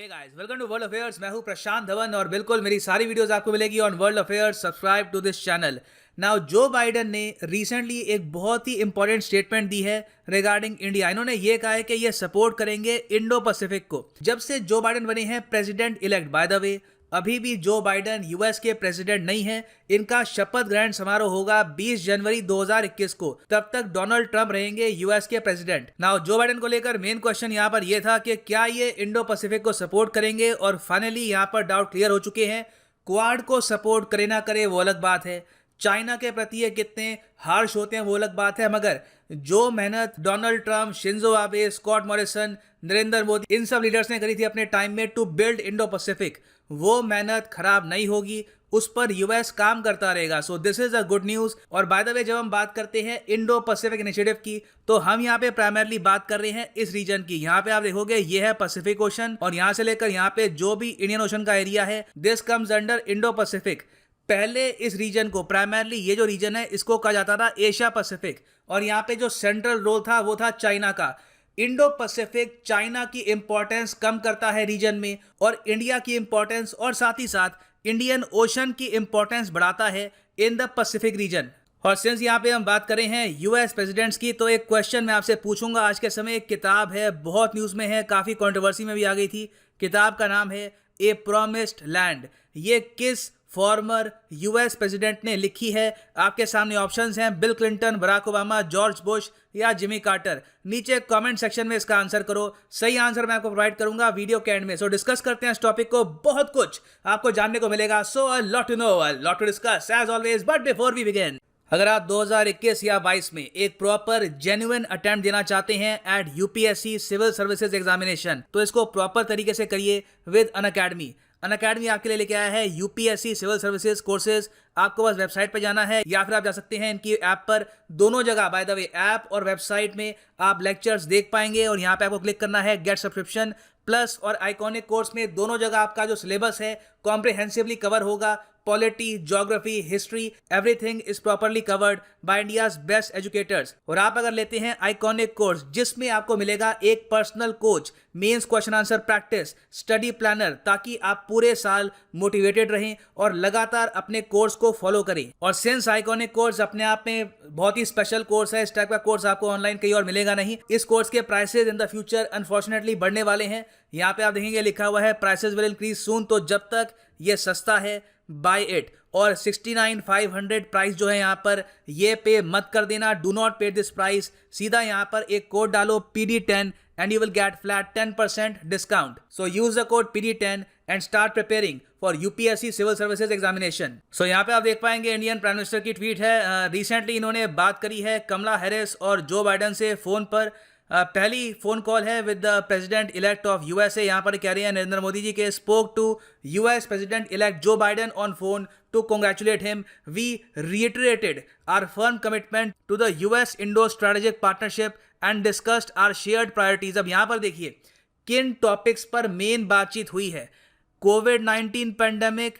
Hey guys, welcome to world affairs. मैं हूं प्रशांत धवन और बिल्कुल मेरी सारी वीडियोस आपको मिलेगी on world affairs. Subscribe to this channel. Now Joe Biden ने रिसेंटली एक बहुत ही इंपॉर्टेंट स्टेटमेंट दी है रिगार्डिंग इंडिया। इन्होंने ये कहा है कि ये सपोर्ट करेंगे इंडो पैसिफिक को। जब से जो बाइडन बने हैं president elect, by the way अभी भी जो बाइडन यूएस के प्रेसिडेंट नहीं है। इनका शपथ ग्रहण समारोह होगा 20 जनवरी 2021 को। तब तक डोनाल्ड ट्रंप रहेंगे यूएस के प्रेसिडेंट। नाउ जो बाइडन को लेकर मेन क्वेश्चन यहाँ पर यह था कि क्या ये इंडो पैसिफिक को सपोर्ट करेंगे, और फाइनली यहाँ पर डाउट क्लियर हो चुके हैं। क्वाड को सपोर्ट करे ना करे वो अलग बात है, चाइना के प्रति ये कितने हार्श होते हैं वो अलग बात है, मगर जो मेहनत Donald Trump, Shinzo Abe, Scott Morrison, Narendra Modi, इन सब लीडर्स ने करी थी अपने टाइम में टू बिल्ड इंडो पैसिफिक, वो मेहनत खराब नहीं होगी। उस पर यूएस काम करता रहेगा। So this is a good news. और बाय द वे जब हम बात करते हैं इंडो पैसिफिक इनिशिएटिव की, तो हम यहाँ पे प्राइमरली बात कर रहे हैं इस रीजन की। यहाँ पे आप देखोगे ये है पैसिफिक ओशन, और यहाँ से लेकर यहाँ पे जो भी इंडियन ओशन का एरिया है, this comes under Indo Pacific. पहले इस रीजन को प्राइमरली, ये जो रीजन है इसको कहा जाता था एशिया पैसिफिक, और यहाँ पे जो सेंट्रल रोल था वो था चाइना का। इंडो पैसिफिक चाइना की इंपॉर्टेंस कम करता है रीजन में, और इंडिया की इंपॉर्टेंस और साथ ही साथ इंडियन ओशन की इंपॉर्टेंस बढ़ाता है इन द पैसिफिक रीजन। और सिंस यहाँ पे हम बात कर रहे हैं यूएस प्रेसिडेंट्स की, तो एक क्वेश्चन मैं आपसे पूछूंगा। आज के समय एक किताब है, बहुत न्यूज में है, काफी कंट्रोवर्सी में भी आ गई थी। किताब का नाम है ए प्रॉमिस्ड लैंड। ये किस फॉर्मर यूएस प्रेसिडेंट ने लिखी है? आपके सामने ऑप्शंस हैं, Bill Clinton, Barack Obama, George Bush या जिमी कार्टर। नीचे कमेंट सेक्शन में इसका आंसर करो। सही आंसर मैं आपको प्रोवाइड करूंगा वीडियो के एंड में। सो डिस्कस करते हैं इस टॉपिक को, बहुत कुछ आपको जानने को मिलेगा। So a lot to know, a lot to discuss as always, but before we begin, अगर आप 2021 या 22 में एक प्रॉपर जेन्युइन अटेम्प्ट देना चाहते हैं at UPSC civil services examination, तो इसको प्रॉपर तरीके से करिए विद अनअकैडमी। अनअकैडमी आपके लिए लेके आया है यूपीएससी सिविल सर्विसेज कोर्सेज। आपको बस वेबसाइट पे जाना है, या फिर आप जा सकते हैं इनकी ऐप पर। दोनों जगह, बाय द वे, ऐप और वेबसाइट में आप लेक्चर्स देख पाएंगे, और यहाँ पे आपको क्लिक करना है गेट सब्सक्रिप्शन। प्लस और आइकॉनिक कोर्स में दोनों जगह आपका जो सिलेबस है कॉम्प्रिहेंसिवली कवर होगा। Polity, geography, history, everything is properly covered by India's best educators. और आप अगर लेते हैं आइकॉनिक कोर्स, जिसमें आपको मिलेगा एक personal coach, mains question answer practice, study planner, ताकि आप पूरे साल मोटिवेटेड रहें और लगातार अपने कोर्स को फॉलो करें। और सिंस आइकॉनिक कोर्स अपने आप में बहुत ही स्पेशल कोर्स है, इस टाइप का कोर्स आपको ऑनलाइन कहीं और मिलेगा नहीं। इस कोर्स के prices in the future unfortunately बढ़ने वाले हैं। यहाँ पे आप देखेंगे लिखा हुआ है प्राइसेज विल इंक्रीज सून, तो जब तक ये सस्ता है बाय इट। और 69,500 प्राइस जो है यहाँ पर, ये पे मत कर देना, डू नॉट पे दिस प्राइस। सीधा यहाँ पर एक कोड डालो PD10 and you will get flat 10% discount. So use the code PD10 and start preparing for UPSC Civil Services Examination. So यहाँ पे आप देख पाएंगे इंडियन प्राइम मिनिस्टर की ट्वीट है। रिसेंटली इन्होंने बात करी है कमला हैरिस और जो बाइडन से फोन पर। पहली फोन कॉल है with the president elect of USA. यहाँ पर कह रहे हैं नरेंद्र मोदी जी के spoke to US president elect Joe Biden on phone to congratulate him. We reiterated our firm commitment to the US Indo strategic partnership and discussed our shared priorities. अब यहाँ पर देखिए किन टॉपिक्स पर मेन बातचीत हुई है। कोविड-19 पेंडेमिक,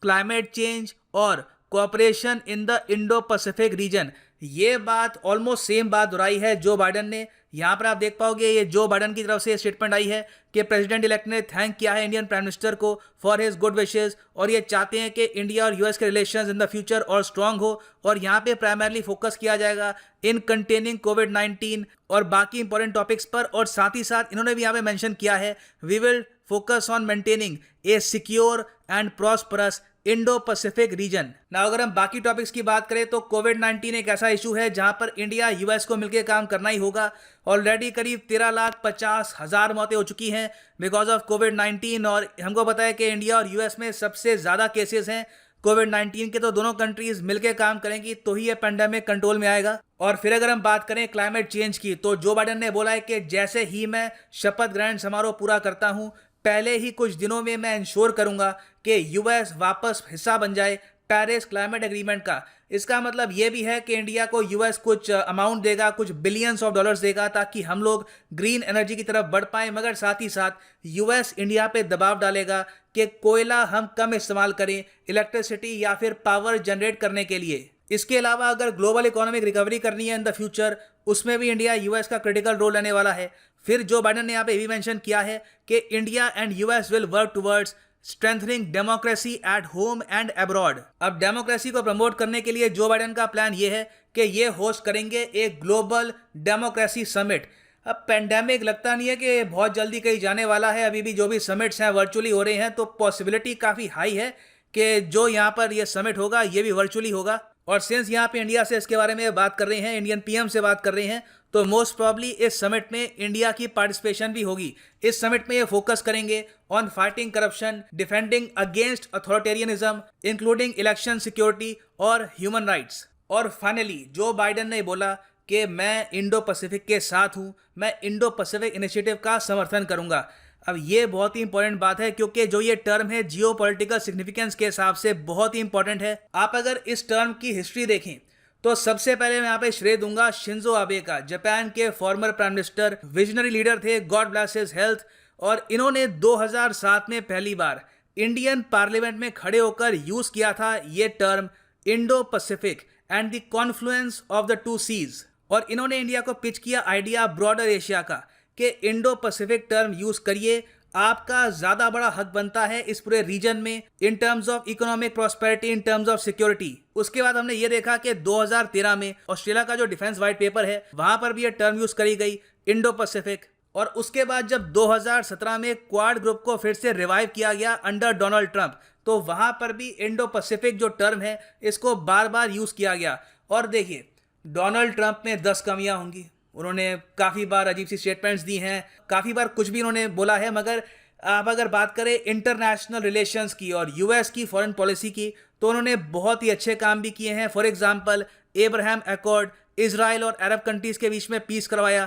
क्लाइमेट चेंज और cooperation in the Indo Pacific reason. ये बात ऑलमोस्ट सेम बात दोहराई है जो बाइडन ने। यहाँ पर आप देख पाओगे ये जो बाइडन की तरफ से स्टेटमेंट आई है कि प्रेसिडेंट इलेक्ट ने थैंक किया है इंडियन प्राइम मिनिस्टर को फॉर हिज गुड विशेस, और ये चाहते हैं कि इंडिया और यूएस के रिलेशंस इन द फ्यूचर और स्ट्रांग हो। और यहाँ पे प्राइमरली फोकस किया जाएगा इन कंटेनिंग कोविड-19 और बाकी इंपॉर्टेंट टॉपिक्स पर। और साथ ही साथ इन्होंने भी यहाँ पे मेंशन किया है we will focus on maintaining a secure and prosperous Indo Pacific region. ना अगर हम बाकी टॉपिक्स की बात करें तो कोविड-19 एक ऐसा इशू है जहां पर इंडिया यूएस को मिलकर काम करना ही होगा। ऑलरेडी करीब 13,50,000 मौतें हो चुकी हैं बिकॉज ऑफ कोविड-19, और हमको पता है कि इंडिया और यूएस में सबसे ज़्यादा केसेस हैं कोविड-19 के। तो दोनों कंट्रीज मिलकर काम करेंगी तो ही ये पेंडेमिक कंट्रोल में आएगा। और फिर अगर हम बात करें क्लाइमेट चेंज की, तो जो बाइडन ने बोला है कि जैसे ही मैं शपथ ग्रहण समारोह पूरा करता हूं, पहले ही कुछ दिनों में मैं इंश्योर करूंगा कि यूएस वापस हिस्सा बन जाए पेरिस क्लाइमेट एग्रीमेंट का। इसका मतलब ये भी है कि इंडिया को यूएस कुछ अमाउंट देगा, कुछ बिलियंस ऑफ डॉलर्स देगा, ताकि हम लोग ग्रीन एनर्जी की तरफ बढ़ पाएं। मगर साथ ही साथ यूएस इंडिया पे दबाव डालेगा कि कोयला हम कम इस्तेमाल करें इलेक्ट्रिसिटी या फिर पावर जनरेट करने के लिए। इसके अलावा अगर ग्लोबल इकोनॉमिक रिकवरी करनी है इन द फ्यूचर, उसमें भी इंडिया यूएस का क्रिटिकल रोल लेने वाला है। फिर जो बाइडन ने यहाँ पे ये भी मेंशन किया है कि India and US will work towards strengthening democracy at home and abroad. अब डेमोक्रेसी को प्रमोट करने के लिए जो बाइडन का प्लान ये है कि ये होस्ट करेंगे एक ग्लोबल डेमोक्रेसी समिट। अब पेंडेमिक लगता नहीं है कि बहुत जल्दी कहीं जाने वाला है, अभी भी जो भी समिट्स हैं वर्चुअली हो रहे हैं, तो पॉसिबिलिटी काफ़ी हाई है कि जो यहाँ पर ये समिट होगा ये भी वर्चुअली होगा। और सिंस यहाँ पे इंडिया से इसके बारे में बात कर रहे हैं, इंडियन पीएम से बात कर रहे हैं, तो मोस्ट प्रॉब्ली इस समिट में इंडिया की पार्टिसिपेशन भी होगी। इस समिट में ये फोकस करेंगे on fighting corruption, defending against authoritarianism, including election security और ह्यूमन राइट्स। और फाइनली जो बाइडन ने बोला कि मैं इंडो पैसिफिक के साथ हूं, मैं इंडो पैसिफिक इनिशिएटिव का समर्थन करूंगा। अब ये बहुत ही इंपॉर्टेंट बात है क्योंकि जो ये टर्म है जियोपॉलिटिकल सिग्निफिकेंस के हिसाब से बहुत ही इंपॉर्टेंट है। आप अगर इस टर्म की हिस्ट्री देखें तो सबसे पहले मैं यहाँ पे श्रेय दूंगा शिंजो आबे का, जापान के former prime minister, visionary leader थे, गॉड ब्लेस हिज हेल्थ। और इन्होंने 2007 में पहली बार इंडियन पार्लियामेंट में खड़े होकर यूज किया था ये term Indo Pacific and the confluence of the two seas. और इन्होंने इंडिया को पिच किया आइडिया ब्रॉडर एशिया का कि इंडो पैसिफिक टर्म यूज करिए, आपका ज्यादा बड़ा हक बनता है इस पूरे रीजन में in terms of economic prosperity, in terms of security. उसके बाद हमने ये देखा कि 2013 में ऑस्ट्रेलिया का जो डिफेंस व्हाइट पेपर है वहां पर भी ये टर्म यूज करी गई इंडो पैसिफिक। और उसके बाद जब 2017 में क्वाड ग्रुप को फिर से रिवाइव किया गया अंडर डोनाल्ड ट्रंप, तो वहां पर भी इंडो पैसिफिक जो टर्म है इसको बार बार यूज किया गया। और देखिए डोनाल्ड ट्रंप में 10 कमियां होंगी, उन्होंने काफ़ी बार अजीब सी स्टेटमेंट्स दी हैं, काफ़ी बार कुछ भी उन्होंने बोला है, मगर आप अगर बात करें इंटरनेशनल रिलेशंस की और यूएस की फॉरेन पॉलिसी की तो उन्होंने बहुत ही अच्छे काम भी किए हैं। For example Abraham accord, Israel और अरब कंट्रीज के बीच में पीस करवाया,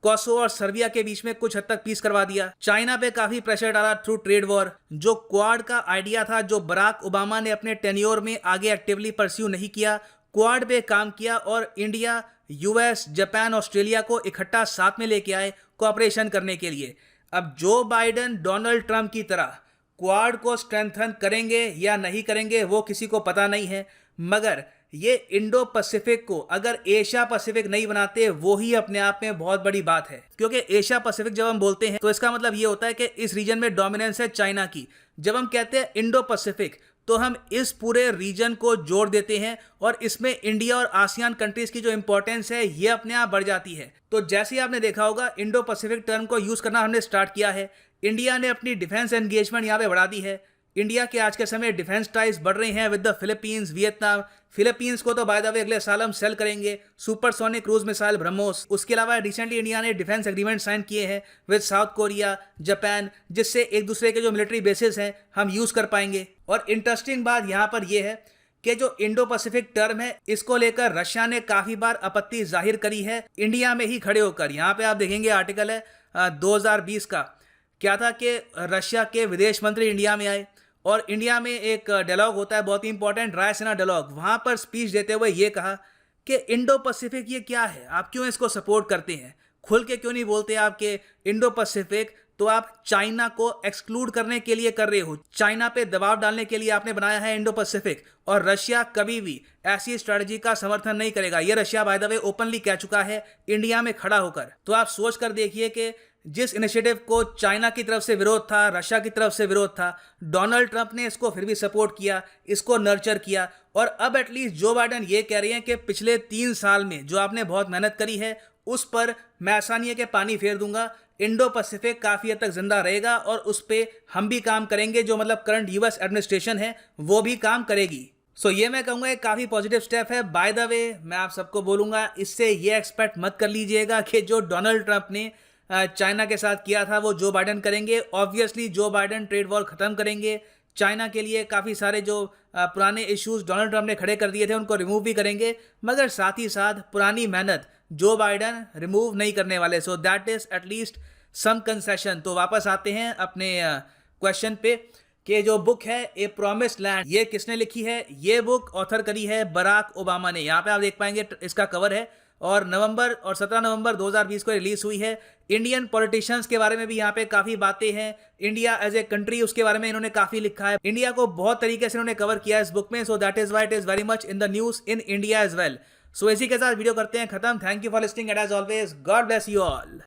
कोसोवो और सर्बिया के बीच में कुछ हद तक पीस करवा दिया, चाइना पे काफ़ी प्रेशर डाला थ्रू ट्रेड वॉर। जो क्वाड का आइडिया था जो बराक ओबामा ने अपने टेन्योर में आगे एक्टिवली परस्यू नहीं किया, क्वाड पे काम किया और इंडिया, यूएस, जापान, ऑस्ट्रेलिया को इकट्ठा साथ में लेके आए कोऑपरेशन करने के लिए। अब जो बाइडन डोनाल्ड ट्रंप की तरह क्वाड को स्ट्रेंथन करेंगे या नहीं करेंगे वो किसी को पता नहीं है, मगर ये इंडो पैसिफिक को अगर एशिया पैसिफिक नहीं बनाते वो ही अपने आप में बहुत बड़ी बात है। क्योंकि एशिया पैसिफिक जब हम बोलते हैं तो इसका मतलब ये होता है कि इस रीजन में डोमिनेंस है चाइना की। जब हम कहते हैं इंडो पैसिफिक तो हम इस पूरे रीजन को जोड़ देते हैं और इसमें इंडिया और आसियान कंट्रीज की जो इंपॉर्टेंस है ये अपने आप बढ़ जाती है। तो जैसे ही आपने देखा होगा इंडो पैसिफिक टर्म को यूज करना हमने स्टार्ट किया है, इंडिया ने अपनी डिफेंस एंगेजमेंट यहाँ पे बढ़ा दी है। इंडिया के आज के समय डिफेंस टाइज बढ़ रहे हैं with the Philippines, Vietnam. Philippines को तो बाय द वे अगले साल हम सेल करेंगे सुपरसोनिक क्रूज मिसाइल ब्रह्मोस। उसके अलावा रिसेंटली इंडिया ने डिफेंस एग्रीमेंट साइन किए हैं विद साउथ कोरिया, जापान, जिससे एक दूसरे के जो मिलिट्री बेसिस हैं हम यूज कर पाएंगे। और इंटरेस्टिंग बात यहाँ पर यह है कि जो इंडो पैसिफिक टर्म है इसको लेकर रशिया ने काफी बार आपत्ति जाहिर करी है इंडिया में ही खड़े होकर। यहाँ पे आप देखेंगे आर्टिकल है 2020 का, क्या था कि रशिया के विदेश मंत्री इंडिया में आए और इंडिया में एक डायलॉग होता है बहुत ही इंपॉर्टेंट, रायसीना डायलॉग। वहां पर स्पीच देते हुए ये कहा कि इंडो पैसिफिक ये क्या है, आप क्यों इसको सपोर्ट करते हैं, खुल के क्यों नहीं बोलते आप कि इंडो पैसिफिक तो आप चाइना को एक्सक्लूड करने के लिए कर रहे हो, चाइना पे दबाव डालने के लिए आपने बनाया है इंडो पैसिफिक। और रशिया कभी भी ऐसी स्ट्रेटजी का समर्थन नहीं करेगा, ये Russia by the way openly कह चुका है इंडिया में खड़ा होकर। तो आप सोच कर देखिए कि जिस इनिशिएटिव को चाइना की तरफ से विरोध था, रशिया की तरफ से विरोध था, डोनाल्ड ट्रंप ने इसको फिर भी सपोर्ट किया, इसको नर्चर किया। और अब एटलीस्ट जो बाइडन ये कह रहे हैं कि पिछले 3 साल में जो आपने बहुत मेहनत करी है उस पर मैं ऐसा नहीं है कि पानी फेर दूंगा, इंडो पैसिफिक काफ़ी हद तक जिंदा रहेगा और उस पर हम भी काम करेंगे, जो मतलब करंट यूएस एडमिनिस्ट्रेशन है वो भी काम करेगी। सो ये मैं कहूँगा एक काफ़ी पॉजिटिव स्टेप है। बाय द वे मैं आप सबको बोलूँगा इससे ये एक्सपेक्ट मत कर लीजिएगा कि जो डोनाल्ड ट्रंप ने चाइना के साथ किया था वो जो बाइडन करेंगे। ऑब्वियसली जो बाइडन ट्रेड वॉर ख़त्म करेंगे, चाइना के लिए काफ़ी सारे जो पुराने इश्यूज डोनाल्ड ट्रंप ने खड़े कर दिए थे उनको रिमूव भी करेंगे, मगर साथ ही साथ पुरानी मेहनत जो बाइडन रिमूव नहीं करने वाले। So that is at least some concession. तो वापस आते हैं अपने क्वेश्चन पे कि जो बुक है ए प्रॉमिस्ड लैंड, ये किसने लिखी है? ये बुक ऑथर करी है बराक ओबामा ने। यहाँ पे आप देख पाएंगे इसका कवर है और 17 नवंबर 2020 को रिलीज हुई है। इंडियन पॉलिटिशियंस के बारे में भी यहाँ पे काफ़ी बातें हैं, इंडिया एज ए कंट्री उसके बारे में इन्होंने काफ़ी लिखा है, इंडिया को बहुत तरीके से इन्होंने कवर किया है इस बुक में। So that is why it is very much in the news in India as well. So इसी के साथ वीडियो करते हैं खत्म। Thank you for listening and as always God bless you all.